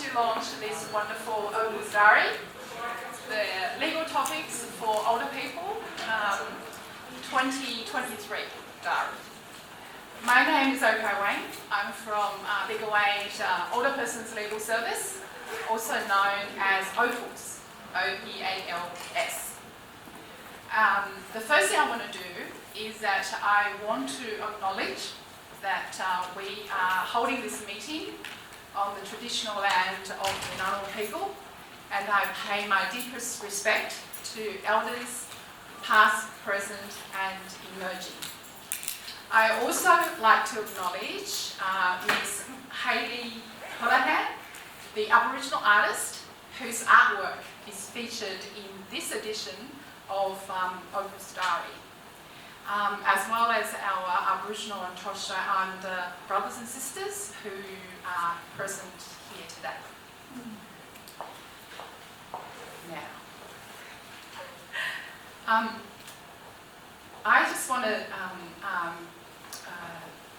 to launch this wonderful Opals Diary, the legal topics for older people, 2023 diary. My name is Opal Wang. I'm from Legal Aid Older Persons Legal Service, also known as OPALS, O-P-A-L-S. The first thing I want to do is that I want to acknowledge that we are holding this meeting on the traditional land of the Ngunnawal people, and I pay my deepest respect to elders, past, present and emerging. I also like to acknowledge Ms. Hayley Holahan, the Aboriginal artist whose artwork is featured in this edition of Opals Diary, as well as our Aboriginal and Torres Strait Islander brothers and sisters who are present here today. Now, I just want to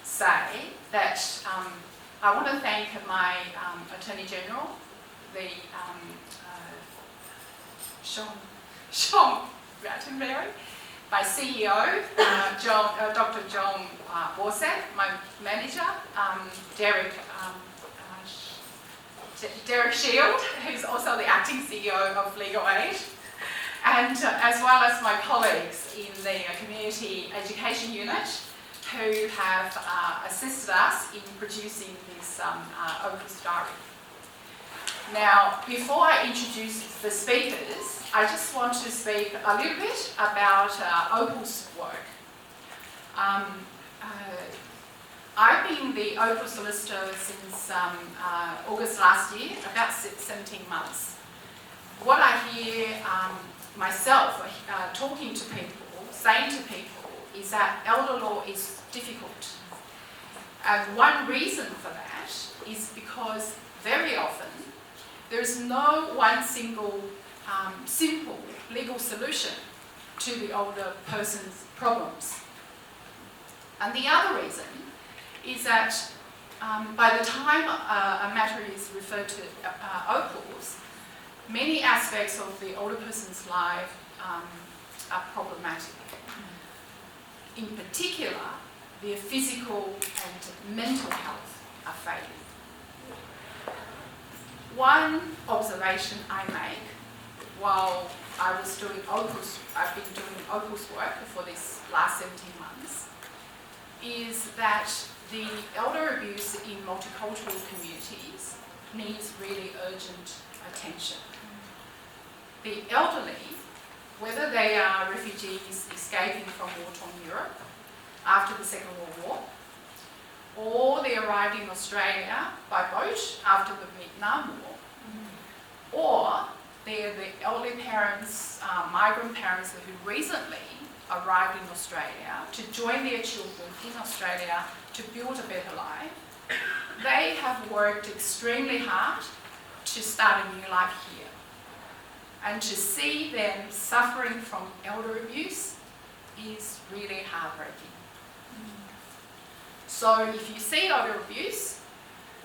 say that I want to thank my Attorney General, the Sean Rattenbury, my CEO, Dr. John Borsett, my manager, Derek Shield, who's also the acting CEO of Legal Aid, and as well as my colleagues in the Community Education Unit who have assisted us in producing this Opals Diary. Now, before I introduce the speakers, I just want to speak a little bit about Opal's work. I've been the Opal solicitor since August last year, about 17 months. What I hear myself talking to people, saying to people, is that elder law is difficult. And one reason for that is because very often there is no one single simple legal solution to the older person's problems. And the other reason is that by the time a matter is referred to Opals, many aspects of the older person's life are problematic. In particular, their physical and mental health are failing. One observation I make while I was doing Opals, I've been doing Opals work for this last 17 months, is that the elder abuse in multicultural communities needs really urgent attention. The elderly, whether they are refugees escaping from war-torn Europe after the Second World War, or they arrived in Australia by boat after the Vietnam War, or they're the elderly parents, migrant parents who recently arrived in Australia to join their children in Australia to build a better life, they have worked extremely hard to start a new life here. And to see them suffering from elder abuse is really heartbreaking. So if you see elder abuse,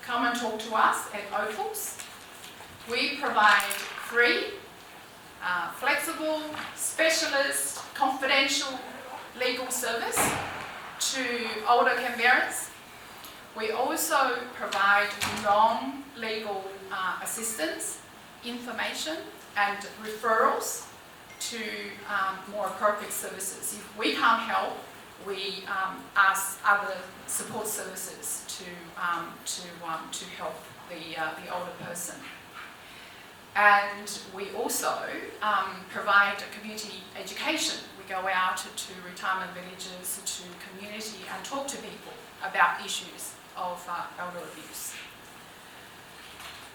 come and talk to us at Opals. We provide free, flexible, specialist, confidential legal service to older Canberrans. We also provide non-legal assistance, information and referrals to more appropriate services. If we can't help, we ask other support services to help the older person. And we also provide community education. We go out to retirement villages, to community, and talk to people about issues of elder abuse.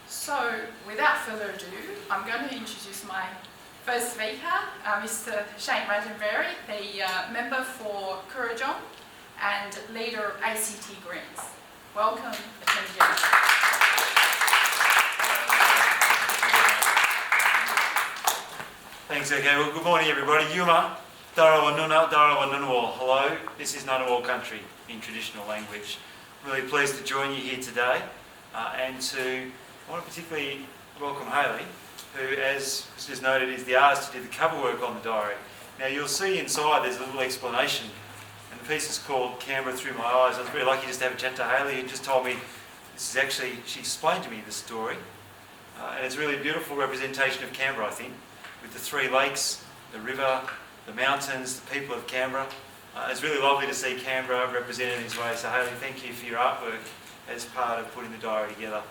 So, without further ado, I'm going to introduce my first speaker, Mr. Shane Rattenbury, the member for Kurrajong and leader of ACT Greens. Welcome, Attorney General. Thanks, okay. Well, good morning, everybody. Yuma, Darawa Nuna, Darawa Ngunnawal. Hello, this is Ngunnawal country in traditional language. I'm really pleased to join you here today and to I want to particularly welcome Hayley, who, as was noted, is the artist who did the cover work on the diary. Now you'll see inside there's a little explanation, and the piece is called Canberra Through My Eyes. I was very lucky just to have a chat to Hayley, who just told me this is actually, she explained to me the story, and it's really a beautiful representation of Canberra, I think, with the three lakes, the river, the mountains, the people of Canberra. It's really lovely to see Canberra represented in this way, so Hayley, thank you for your artwork as part of putting the diary together.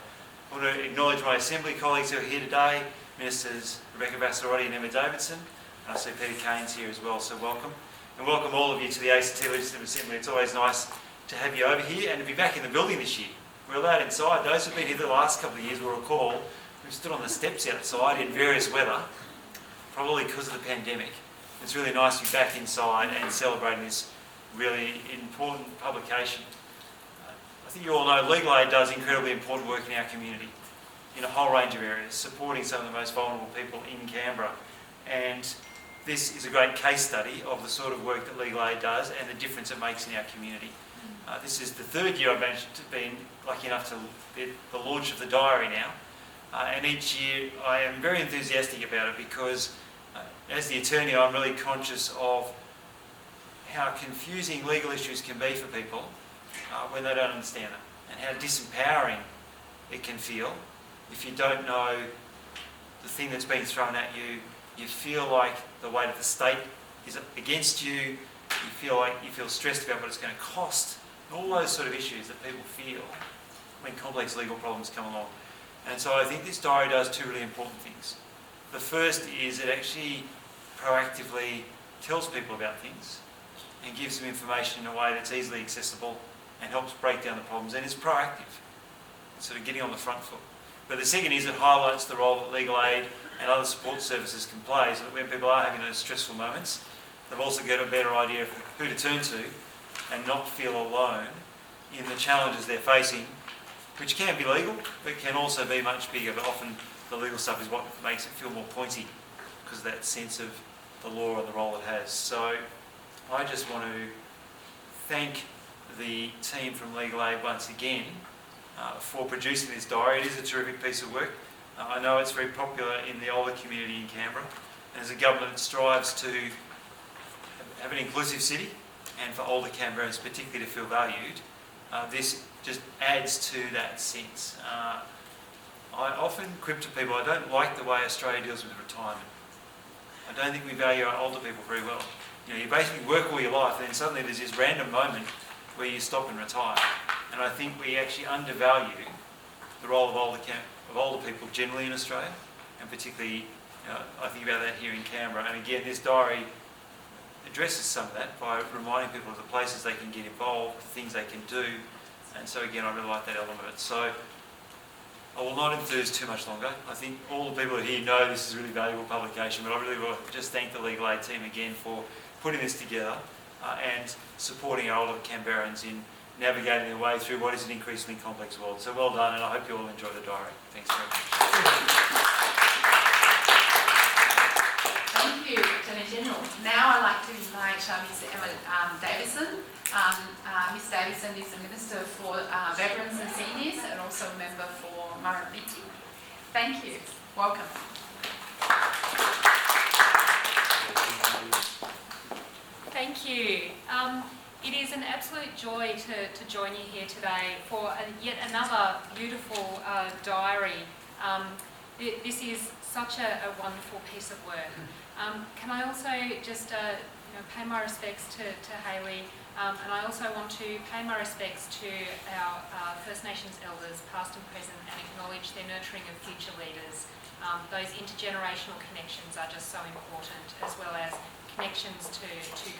I want to acknowledge my Assembly colleagues who are here today, Ministers Rebecca Vassarotti and Emma Davidson, and I see Peter Kane's here as well, so welcome. And welcome all of you to the ACT Legislative Assembly. It's always nice to have you over here and to be back in the building this year. We're allowed inside. Those who've been here the last couple of years will recall we've stood on the steps outside in various weather, probably because of the pandemic. It's really nice to be back inside and celebrating this really important publication. I think you all know Legal Aid does incredibly important work in our community in a whole range of areas, supporting some of the most vulnerable people in Canberra. And this is a great case study of the sort of work that Legal Aid does and the difference it makes in our community. This is the third year I've managed to be lucky enough to be the launch of the diary now. And each year I am very enthusiastic about it because as the attorney I'm really conscious of how confusing legal issues can be for people when they don't understand them, and how disempowering it can feel if you don't know the thing that's being thrown at you. You feel like the weight of the state is against you, you feel stressed about what it's going to cost, and all those sort of issues that people feel when complex legal problems come along. And so I think this diary does two really important things. The first is it actually proactively tells people about things and gives them information in a way that's easily accessible and helps break down the problems, and is proactive. It's sort of getting on the front foot. But the second is it highlights the role that Legal Aid and other support services can play, so that when people are having those stressful moments, they've also got a better idea of who to turn to and not feel alone in the challenges they're facing, which can be legal, but can also be much bigger. But often the legal stuff is what makes it feel more pointy because of that sense of the law and the role it has. So I just want to thank the team from Legal Aid once again for producing this diary. It is a terrific piece of work. I know it's very popular in the older community in Canberra, and as a government it strives to have an inclusive city and for older Canberrans particularly to feel valued. This just adds to that sense. I often quip to people, I don't like the way Australia deals with retirement. I don't think we value our older people very well. You know, you basically work all your life and then suddenly there's this random moment where you stop and retire. And I think we actually undervalue the role of older people generally in Australia, and particularly, I think about that here in Canberra. And again, this diary addresses some of that by reminding people of the places they can get involved, the things they can do. And so again, I really like that element of it. So I will not enthuse too much longer. I think all the people here know this is a really valuable publication, but I really will just thank the Legal Aid team again for putting this together and supporting our older Canberrans in navigating their way through what is an increasingly complex world. So well done, and I hope you all enjoy the diary. Thanks very much. Thank you, Attorney General. Now I'd like to invite Ms. Emma Davidson. Ms. Davidson is the Minister for Veterans and Seniors and also a member for Murrumbidgee. Thank you. Welcome. Thank you. It is an absolute joy to join you here today for yet another beautiful diary. This is such a wonderful piece of work. Can I also just pay my respects to Hayley, and I also want to pay my respects to our First Nations elders, past and present, and acknowledge their nurturing of future leaders. Those intergenerational connections are just so important, as well as connections to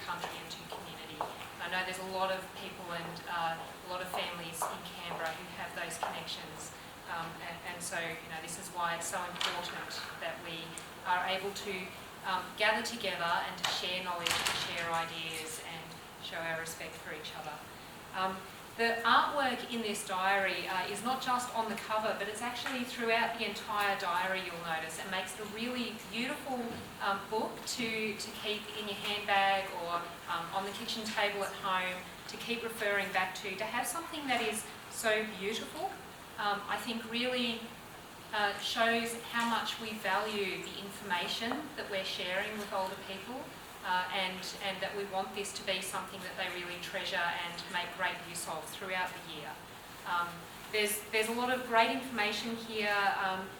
country and to community. I know there's a lot of people and a lot of families in Canberra who have those connections, and so this is why it's so important that we are able to gather together and to share knowledge, to share ideas, and show our respect for each other. The artwork in this diary is not just on the cover, but it's actually throughout the entire diary, you'll notice. It makes a really beautiful book to keep in your handbag or on the kitchen table at home, to keep referring back to have something that is so beautiful, I think really shows how much we value the information that we're sharing with older people, and that we want this to be something that they really treasure and make great use of throughout the year. There's a lot of great information here,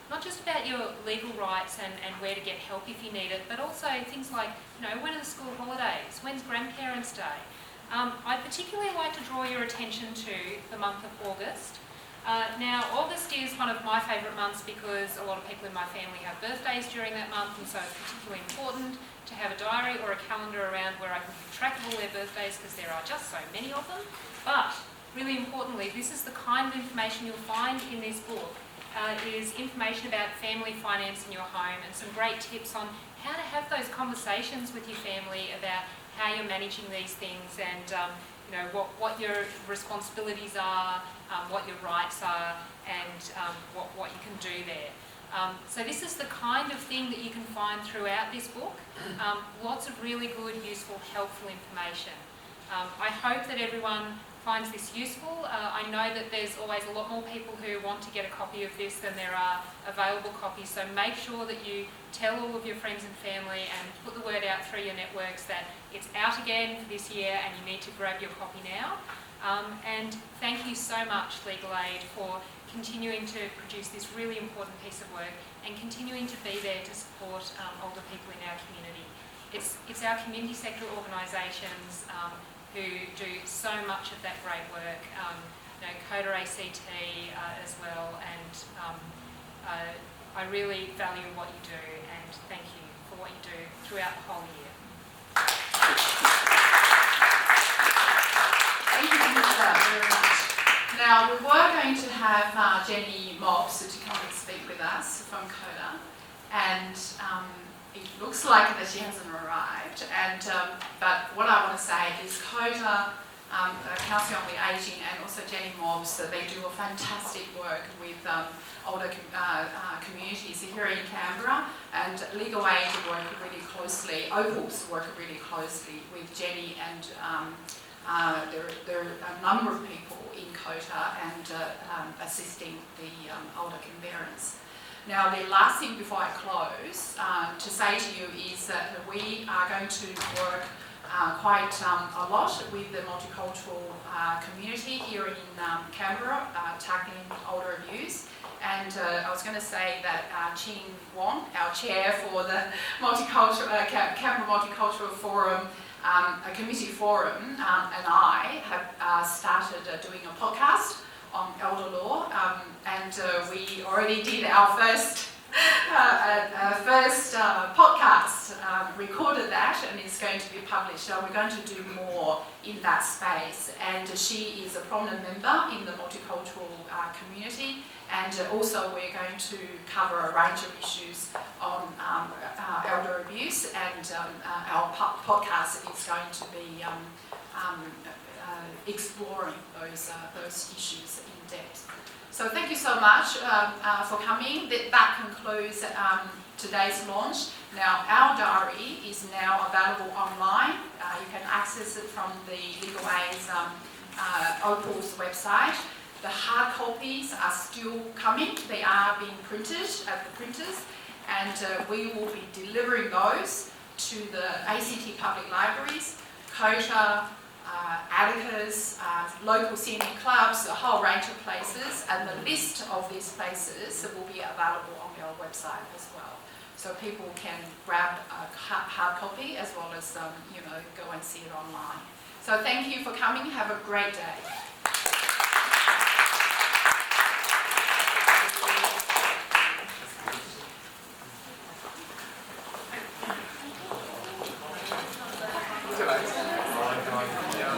not just about your legal rights and where to get help if you need it, but also things like, when are the school holidays? When's Grandparents' Day? I particularly like to draw your attention to the month of August. Now, August is one of my favourite months because a lot of people in my family have birthdays during that month, and so it's particularly important to have a diary or a calendar around where I can keep track of all their birthdays, because there are just so many of them. But really importantly, this is the kind of information you'll find in this book, is information about family finance in your home and some great tips on how to have those conversations with your family about how you're managing these things, and what your responsibilities are, what your rights are, and what you can do there. So this is the kind of thing that you can find throughout this book. Lots of really good, useful, helpful information. I hope that everyone finds this useful. I know that there's always a lot more people who want to get a copy of this than there are available copies, so make sure that you tell all of your friends and family and put the word out through your networks that it's out again for this year and you need to grab your copy now. And thank you so much, Legal Aid, for continuing to produce this really important piece of work and continuing to be there to support older people in our community. It's our community sector organisations who do so much of that great work, CODA ACT as well, and I really value what you do, and thank you for what you do throughout the whole year. Thank you very much. Now, we were going to have Jenny Mobbs to come and speak with us from CODA, and it looks like that she hasn't arrived. And but what I want to say is CODA, Council on the Ageing, and also Jenny Mobbs, they do a fantastic work with older communities here in Canberra, and Legal Aid work really closely, OPALS work really closely with Jenny, and there are a number of people in CODA and assisting the older Canberrans. Now, the last thing before I close to say to you is that we are going to work quite a lot with the multicultural community here in Canberra, tackling older abuse. And I was going to say that Chin Wong, our chair for the Canberra Multicultural Forum, a committee forum, and I have started doing a podcast on elder law, and we already did our first podcast, recorded that, and it's going to be published. So we're going to do more in that space, and she is a prominent member in the multicultural community, and also we're going to cover a range of issues on elder abuse, and our podcast is going to be exploring those issues in depth. So thank you so much for coming. That concludes today's launch. Now, our diary is now available online. You can access it from the Legal Aid's OPALS website. The hard copies are still coming. They are being printed at the printers, and we will be delivering those to the ACT public libraries, CODA, Atticus, local senior clubs, a whole range of places, and the list of these places will be available on our website as well. So people can grab a hard copy as well as go and see it online. So thank you for coming. Have a great day.